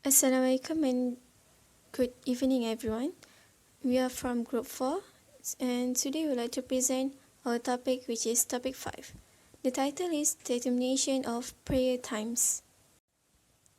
Assalamualaikum and good evening everyone. We are from Group 4 and today we would like to present our topic, which is topic 5. The title is Determination of Prayer Times.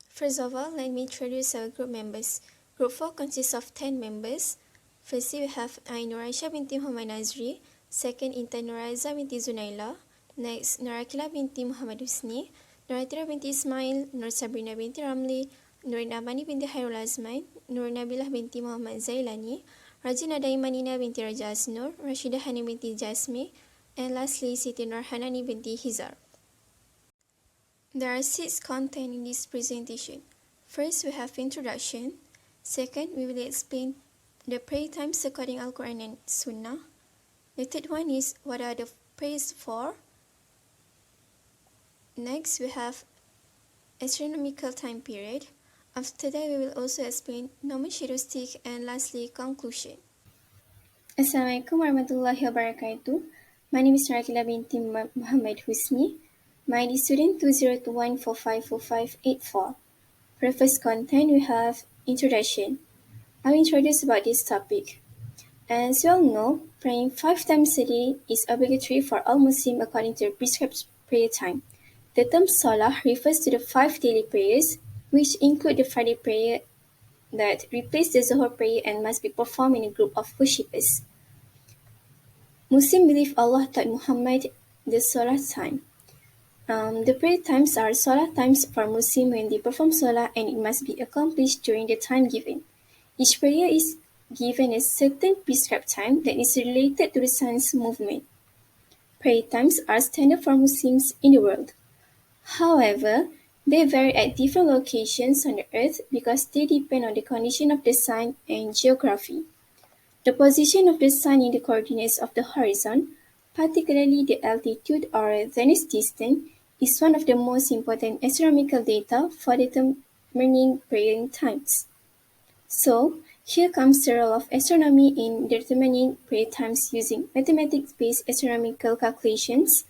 First of all, let me introduce our group members. Group 4 consists of 10 members. Firstly, we have Nuraisha binti Muhammad Nazri. Second, Intan Nuraiza binti Zunaila. Next, Nurakila binti Muhammad Husni. Nuratira binti Ismail. Nur Sabrina binti Ramli. Nurin Amani binti Hairul Azman. Nur Nabilah binti Muhammad Zailani. Rajina Daimanina binti Raja Asnur. Rashida Hani binti Jasmi. And lastly, Siti Nurhanani binti Hizar. There are 6 content in this presentation. First, we have introduction. Second, we will explain the prayer times according Al-Quran and Sunnah. The third one is what are the prayers for. Next, we have astronomical time period. After that, we will also explain normal shadow stick and lastly, conclusion. Assalamualaikum warahmatullahi wabarakatuh. My name is Nurakila binti Muhammad Husni. My ID student 2021454584. For the first content, we have introduction. I will introduce about this topic. As you all know, praying 5 times a day is obligatory for all Muslims according to the prescribed prayer time. The term Salah refers to the 5 daily prayers, which include the Friday prayer that replace the Zuhur prayer and must be performed in a group of worshippers. Muslims believe Allah taught Muhammad the Salah time. The prayer times are Salah times for Muslims when they perform Salah, and it must be accomplished during the time given. Each prayer is given a certain prescribed time that is related to the sun's movement. Prayer times are standard for Muslims in the world. However, they vary at different locations on the earth because they depend on the condition of the sun and geography. The position of the sun in the coordinates of the horizon, particularly the altitude or zenith distance, is one of the most important astronomical data for determining praying times. So, here comes the role of astronomy in determining prayer times using mathematics-based astronomical calculations.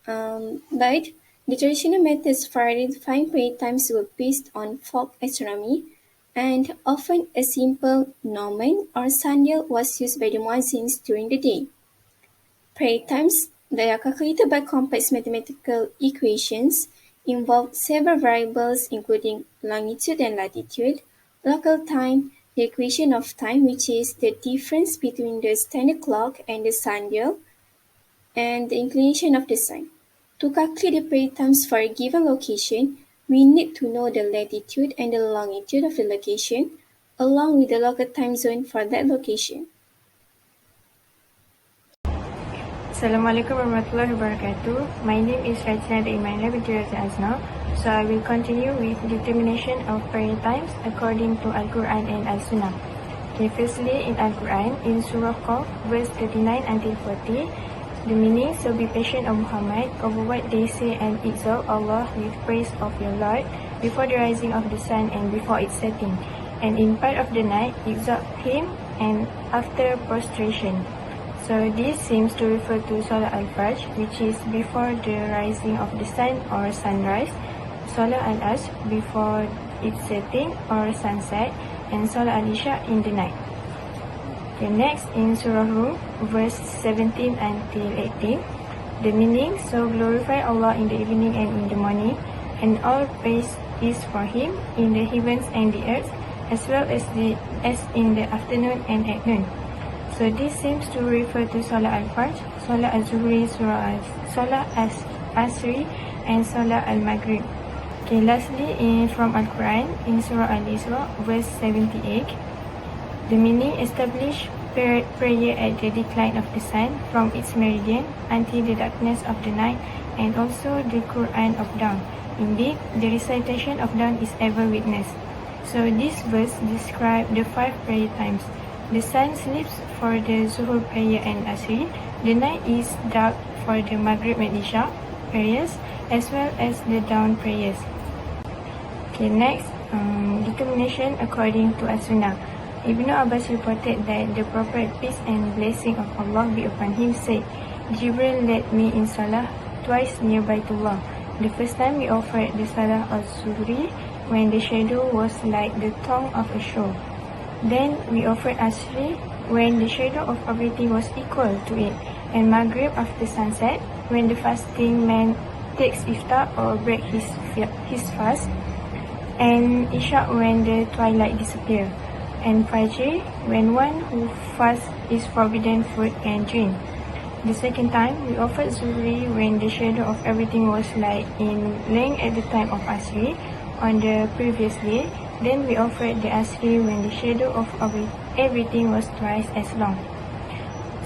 But the traditional methods for identifying prayer times were based on folk astronomy, and often a simple gnomon or sundial was used by the muezzins during the day. Prayer times that are calculated by complex mathematical equations involve several variables including longitude and latitude, local time, the equation of time, which is the difference between the standard clock and the sundial, and the inclination of the sun. To calculate the prayer times for a given location, we need to know the latitude and the longitude of the location, along with the local time zone for that location. Assalamualaikum warahmatullahi wabarakatuh. My name is Rajina Daimanina binti Raja Asnur. So I will continue with determination of prayer times according to Al-Quran and Al-Sunnah. Okay, firstly in Al-Quran, in Surah Qaf, verse 39 until 40, the meaning, so be patient, O Muhammad, over what they say and exalt Allah with praise of your Lord before the rising of the sun and before its setting, and in part of the night exalt Him and after prostration. So this seems to refer to Salah al-Fajr, which is before the rising of the sun or sunrise, Salah al-Asr before its setting or sunset, and Salah al-Isha in the night. Okay, next in Surah Rum, verse 17 until 18, the meaning, so glorify Allah in the evening and in the morning, and all praise is for Him in the heavens and the earth, as well as in the afternoon and at noon. So this seems to refer to Salah al-Fajr, Salah al-Zuhri, Salah al-Asri, and Salah al-Maghrib. Okay, lastly, from Al-Quran, in Surah Al-Isra, verse 78, the meaning, establish prayer at the decline of the sun from its meridian until the darkness of the night, and also the Quran of dawn. Indeed, the recitation of dawn is ever witnessed. So this verse describes the 5 prayer times. The sun sleeps for the Zuhur prayer and Asri. The night is dark for the Maghrib and Isha prayers, as well as the dawn prayers. Okay, next, determination according to As-Sunnah. Ibn Abbas reported that the Prophet, peace and blessing of Allah be upon him, said, Jibril led me in Salah twice near Baitullah. The first time we offered the Salah al-Zuhri, when the shadow was like the tongue of a show. Then we offered Asri when the shadow of everything was equal to it, and Maghrib after sunset when the fasting man takes iftar or break his fast, and Isha when the twilight disappears, and Fajr when one who fasts is forbidden food and drink. The second time, we offered Zuhri when the shadow of everything was like in length at the time of Asri on the previous day. Then we offered the Asri when the shadow of everything was twice as long.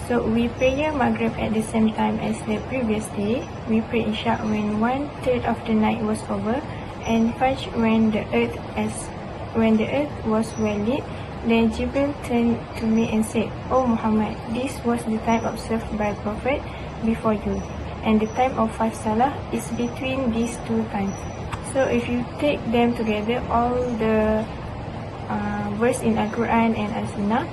So we pray Maghrib at the same time as the previous day. We pray Isha when 1/3 of the night was over, and Fajr when the earth was well lit. Then Jibril turned to me and said, "O Muhammad, this was the time observed by Prophet before you, and the time of 5 salah is between these two times." So if you take them together, all the verse in Al-Quran and Al-Sunnah,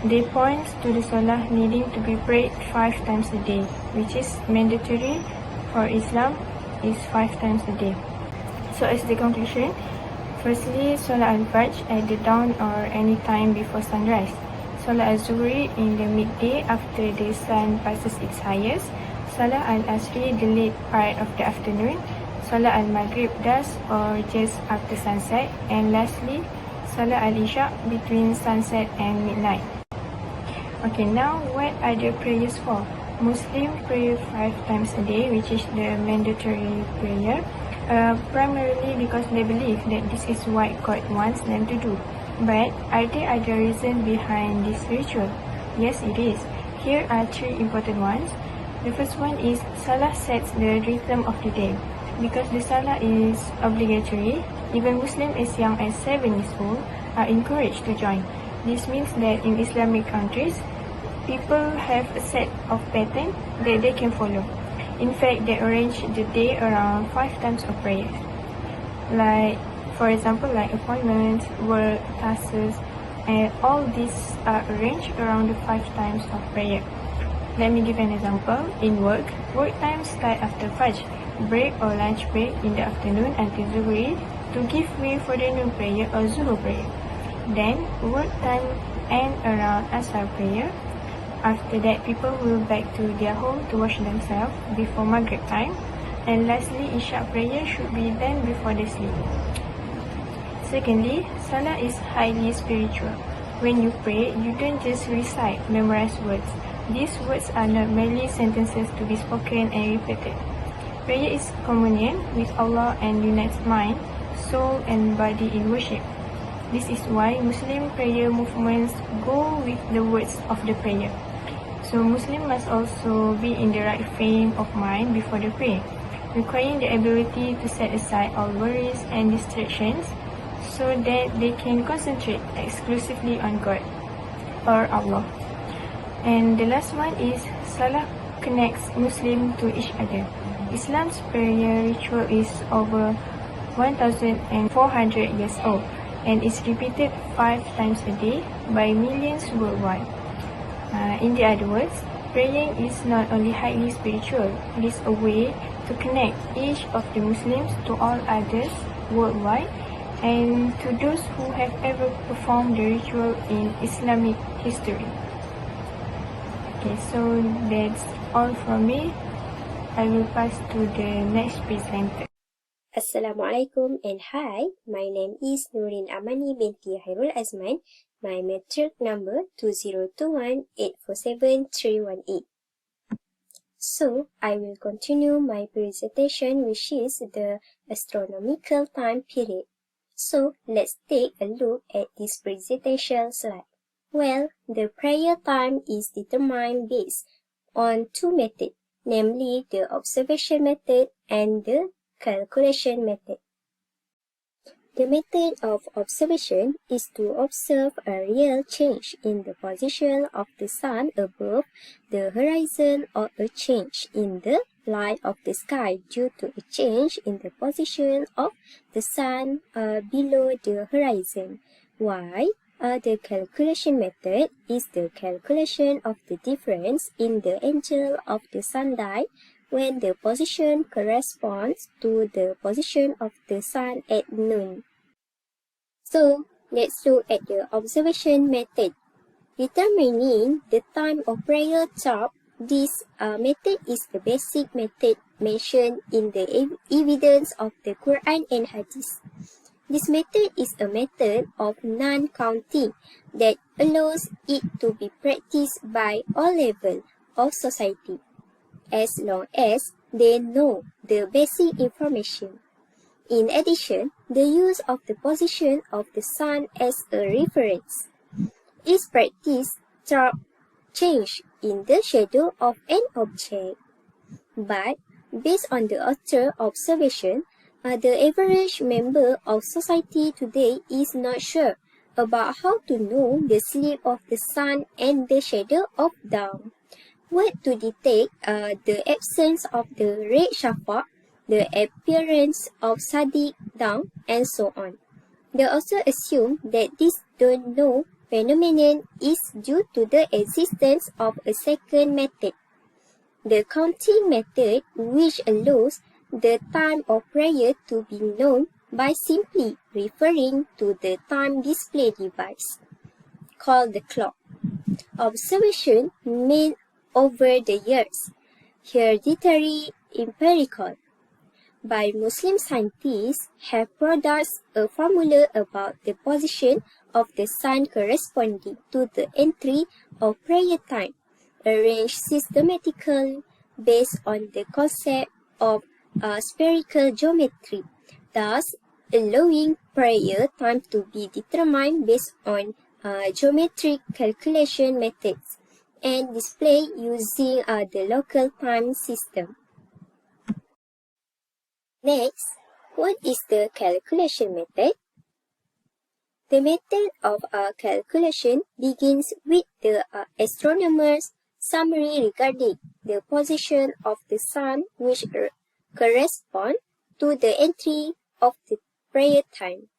they point to the salah needing to be prayed 5 times a day, which is mandatory for Islam, is 5 times a day. So as the conclusion, firstly, Salat al-Fajr at the dawn or any time before sunrise. Salat al-Zuhri in the midday after the sun passes its highest. Salat al-Asri the late part of the afternoon. Salat al-Maghrib dusk or just after sunset. And lastly, Salat al-Isha between sunset and midnight. Okay, now what are the prayers for? Muslim pray 5 times a day, which is the mandatory prayer. Primarily because they believe that this is what God wants them to do. But are there other reasons behind this ritual? Yes, it is. Here are 3 important ones. The first one is Salah sets the rhythm of the day. Because the Salah is obligatory, even Muslims as young as 7 years old are encouraged to join. This means that in Islamic countries, people have a set of pattern that they can follow. In fact, they arrange the day around 5 times of prayer. Like, for example, like appointments, work, tasks, and all these are arranged around the 5 times of prayer. Let me give an example. In work times start after Fajr, break or lunch break in the afternoon until Zuhri to give way for the noon prayer or Zuhur prayer. Then, work time end around Asar prayer. After that, people will back to their home to wash themselves before Maghrib time. And lastly, Isha prayer should be done before they sleep. Secondly, Salah is highly spiritual. When you pray, you don't just recite memorized words. These words are not merely sentences to be spoken and repeated. Prayer is communion with Allah and unites mind, soul and body in worship. This is why Muslim prayer movements go with the words of the prayer. So Muslim must also be in the right frame of mind before the prayer, requiring the ability to set aside all worries and distractions so that they can concentrate exclusively on God or Allah. And the last one is Salah connects Muslims to each other. Islam's prayer ritual is over 1,400 years old and is repeated 5 times a day by millions worldwide. In the other words, praying is not only highly spiritual, it is a way to connect each of the Muslims to all others worldwide and to those who have ever performed the ritual in Islamic history. Okay, so that's all from me. I will pass to the next presenter. Assalamualaikum and hi, my name is Nurin Amani binti Hairul Azman. My matric number 2021847318. So, I will continue my presentation, which is the astronomical time period. So, let's take a look at this presentation slide. Well, the prayer time is determined based on 2 methods, namely the observation method and the calculation method. The method of observation is to observe a real change in the position of the sun above the horizon or a change in the light of the sky due to a change in the position of the sun below the horizon. While the calculation method is the calculation of the difference in the angle of the sunlight when the position corresponds to the position of the sun at noon. So, let's look at the observation method. Determining the time of prayer top. This method is the basic method mentioned in the evidence of the Quran and Hadith. This method is a method of non-counting that allows it to be practiced by all levels of society, as long as they know the basic information. In addition, the use of the position of the sun as a reference is practiced through change in the shadow of an object. But based on the author observation, the average member of society today is not sure about how to know the sleep of the sun and the shadow of dawn, what to detect the absence of the red shafaq, the appearance of Sadiq dawn, and so on. The author assumes that this don't know phenomenon is due to the existence of a second method, the counting method, which allows the time of prayer to be known by simply referring to the time display device, called the clock. Observation made over the years, hereditary empirical, by Muslim scientists have produced a formula about the position of the sun corresponding to the entry of prayer time, arranged systematically based on the concept of spherical geometry, thus allowing prayer time to be determined based on geometric calculation methods and displayed using the local time system. Next, what is the calculation method? The method of calculation begins with the astronomer's summary regarding the position of the sun, which correspond to the entry of the prayer time.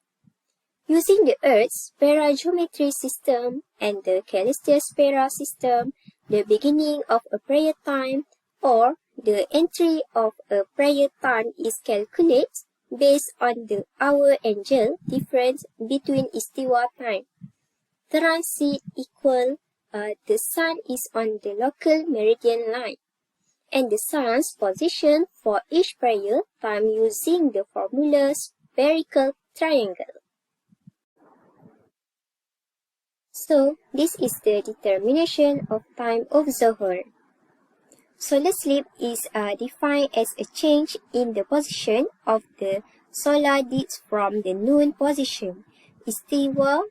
Using the Earth's parageometry system and the celestial spera system, the beginning of a prayer time or the entry of a prayer time is calculated based on the hour angle difference between istiwa time. Transit equal the sun is on the local meridian line, and the sun's position for each prayer time using the formula spherical triangle. So, this is the determination of time of Zuhur. Solar sleep is defined as a change in the position of the solar disk from the noon position, istiwa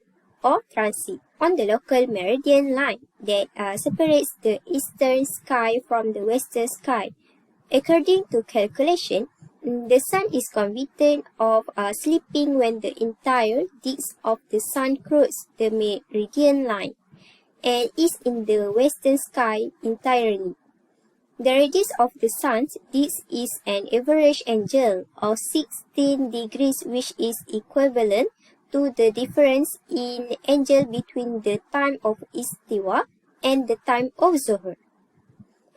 or transit, on the local meridian line that separates the eastern sky from the western sky. According to calculation, the sun is convicted of sleeping when the entire disk of the sun crosses the meridian line and is in the western sky entirely. The radius of the sun's disk is an average angle of 16 degrees, which is equivalent to the difference in angle between the time of istiwa and the time of Zuhur.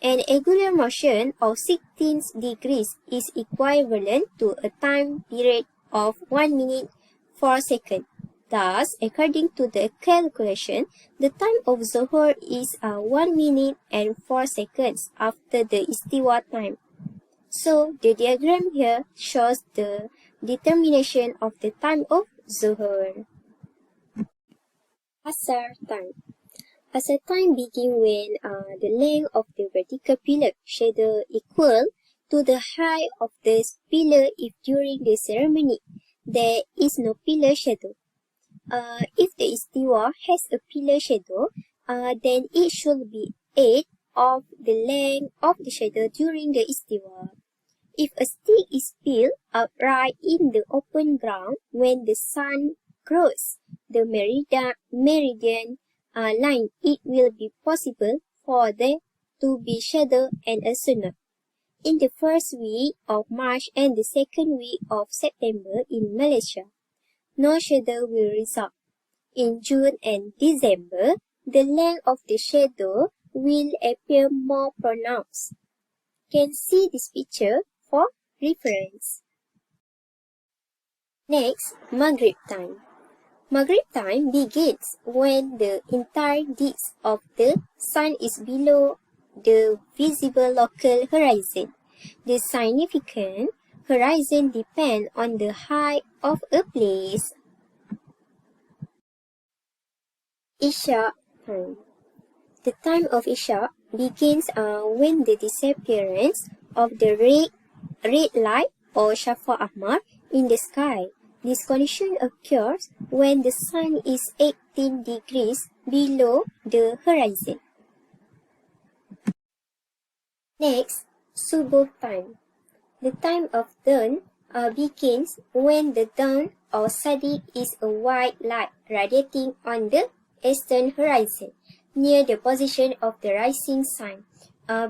An angular motion of 16 degrees is equivalent to a time period of 1 minute 4 seconds. Thus, according to the calculation, the time of Zuhur is 1 minute and 4 seconds after the istiwa time. So, the diagram here shows the determination of the time of Zuhur. Asar time. Asar time begins when the length of the vertical pillar shadow equal to the height of the pillar if during the ceremony there is no pillar shadow. If the istiwa has a pillar shadow, then it should be 8 of the length of the shadow during the istiwa. If a stick is peeled upright in the open ground when the sun crosses the meridian line, it will be possible for there to be shadow and a sunnah. In the first week of March and the second week of September in Malaysia, no shadow will result. In June and December, the length of the shadow will appear more pronounced. Can see this picture for reference. Next, Maghrib time. Maghrib time begins when the entire disk of the sun is below the visible local horizon. The significant horizon depends on the height of a place. Isha time. The time of Isha begins when the disappearance of the red light or Shafa Ahmar in the sky. This condition occurs when the sun is 18 degrees below the horizon. Next, Subuh time. The time of dawn begins when the dawn or Sadiq is a white light radiating on the eastern horizon near the position of the rising sun.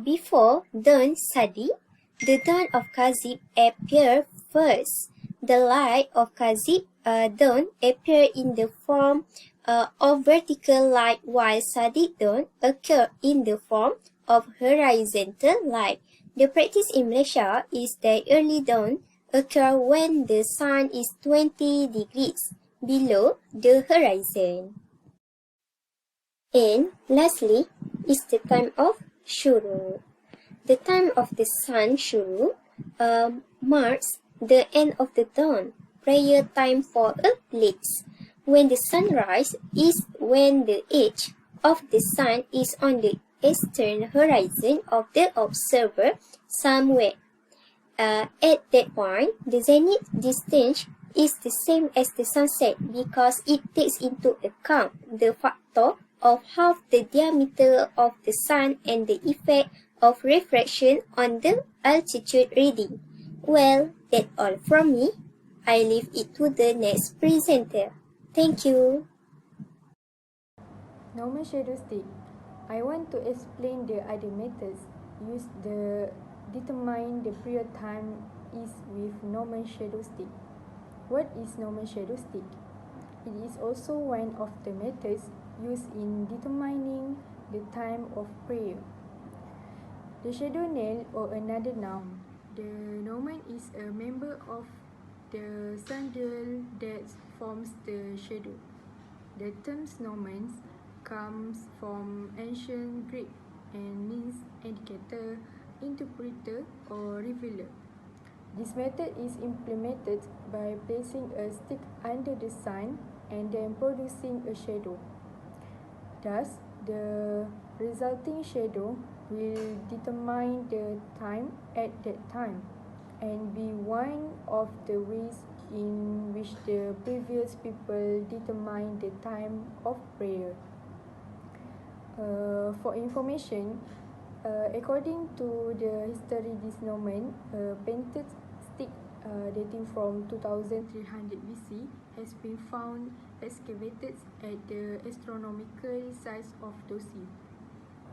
Before dawn Sadiq, the dawn of Kazib appears first. The light of Kazib dawn appears in the form of vertical light while Sadiq dawn occurs in the form of horizontal light. The practice in Malaysia is that early dawn occurs when the sun is 20 degrees below the horizon. And lastly is the time of Shuru. The time of the sun Shuru marks the end of the dawn, prayer time for a place. When the sunrise is when the edge of the sun is on the eastern horizon of the observer somewhere. At that point, the zenith distance is the same as the sunset because it takes into account the factor of half the diameter of the sun and the effect of refraction on the altitude reading. Well, that's all from me. I leave it to the next presenter. Thank you. Normal shadow stick. I want to explain the other methods used to determine the period time is with normal shadow stick. What is normal shadow stick? It is also one of the methods used in determining the time of prayer. The shadow nail or another noun. The gnomon is a member of the sundial that forms the shadow. The term gnomons comes from ancient Greek and means indicator, interpreter, or revealer. This method is implemented by placing a stick under the sun and then producing a shadow. Thus, the resulting shadow will determine the time at that time and be one of the ways in which the previous people determine the time of prayer. For information, according to the history this gnomon, a painted stick dating from 2300 BC has been found excavated at the astronomical site of Dosi,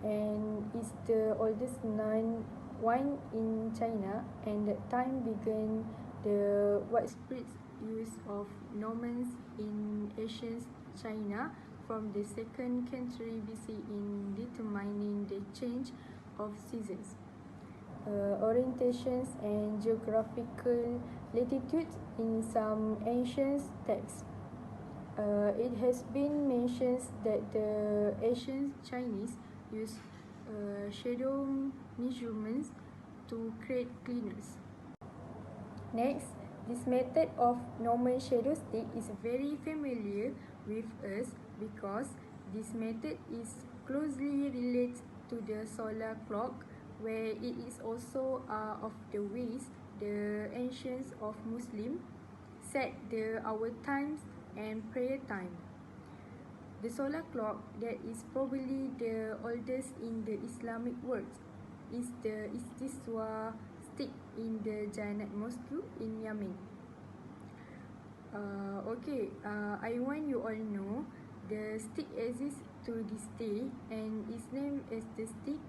and is the oldest known one in China, and that time began the widespread use of gnomons in ancient China from the 2nd century BC in determining the change of seasons, orientations, and geographical latitudes in some ancient texts. It has been mentioned that the ancient Chinese used shadow measurements to create cleaners. Next, this method of normal shadow stick is very familiar with us because this method is closely related to the solar clock, where it is also of the ways the ancients of Muslim set the hour times and prayer time. The solar clock that is probably the oldest in the Islamic world is the Istiswa stick in the Jannat Mosque in Yemen. I want you all know the stick exists to this day and is named as the stick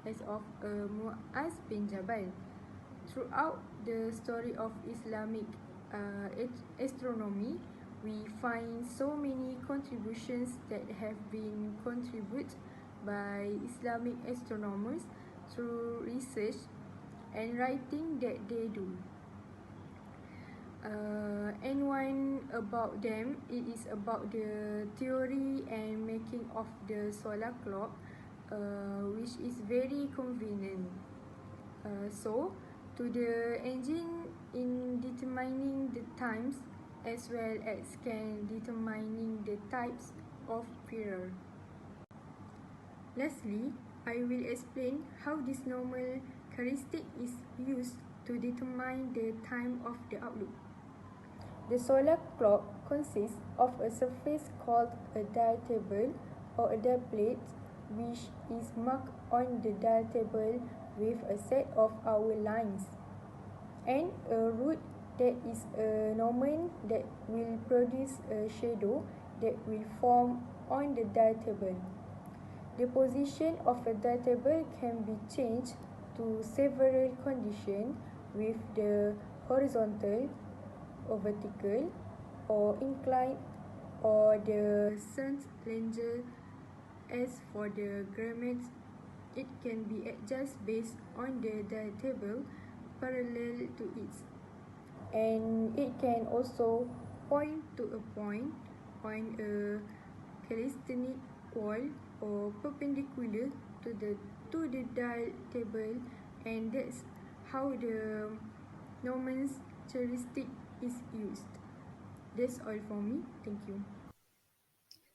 as of Mu'az bin Jabal. Throughout the story of Islamic astronomy, we find so many contributions that have been contributed by Islamic astronomers through research and writing that they do. and one about them, it is about the theory and making of the solar clock, which is very convenient. So, to the engine in determining the times as well as can determining the types of period. Lastly, I will explain how this normal characteristic is used to determine the time of the outlook. The solar clock consists of a surface called a dial table or a dial plate, which is marked on the dial table with a set of hour lines, and a root that is a gnomon that will produce a shadow that will form on the dial table. The position of a dial table can be changed to several conditions with the horizontal or vertical or inclined or the sun's angle. As for the gramax, it can be adjusted based on the dial table parallel to it, and it can also point to a point on a calisthenic wall or perpendicular to the dial table, and that's how the Norman's characteristic is used. That's all for me. Thank you.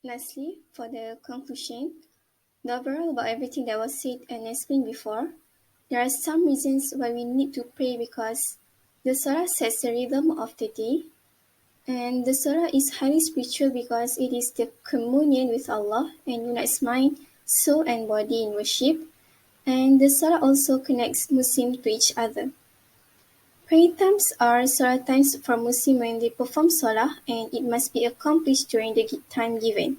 Lastly, for the conclusion, the overall about everything that was said and explained before, there are some reasons why we need to pray because the Surah sets the rhythm of the day, and the Surah is highly spiritual because it is the communion with Allah and unites mind, soul, and body in worship, and the Surah also connects Muslims to each other. Prayer times are Salah times for Muslims when they perform Salah, and it must be accomplished during the time given.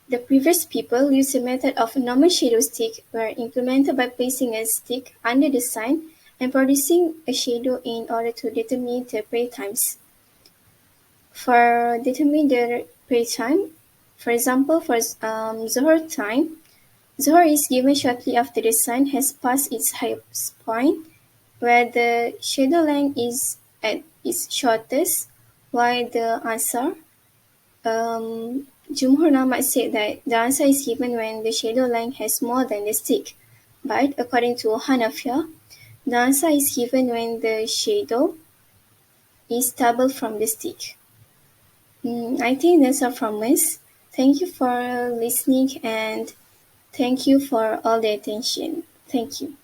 The previous people used the method of a normal shadow stick were implemented by placing a stick under the sun and producing a shadow in order to determine the prayer times. For determining the prayer time, for example, for Zohar time, Zohar is given shortly after the sun has passed its highest point, where the shadow length is at its shortest, while the answer, Jumhur Namat said that the answer is given when the shadow length has more than the stick. But according to Hanafiya, the answer is given when the shadow is double from the stick. I think that's all from us. Thank you for listening and thank you for all the attention. Thank you.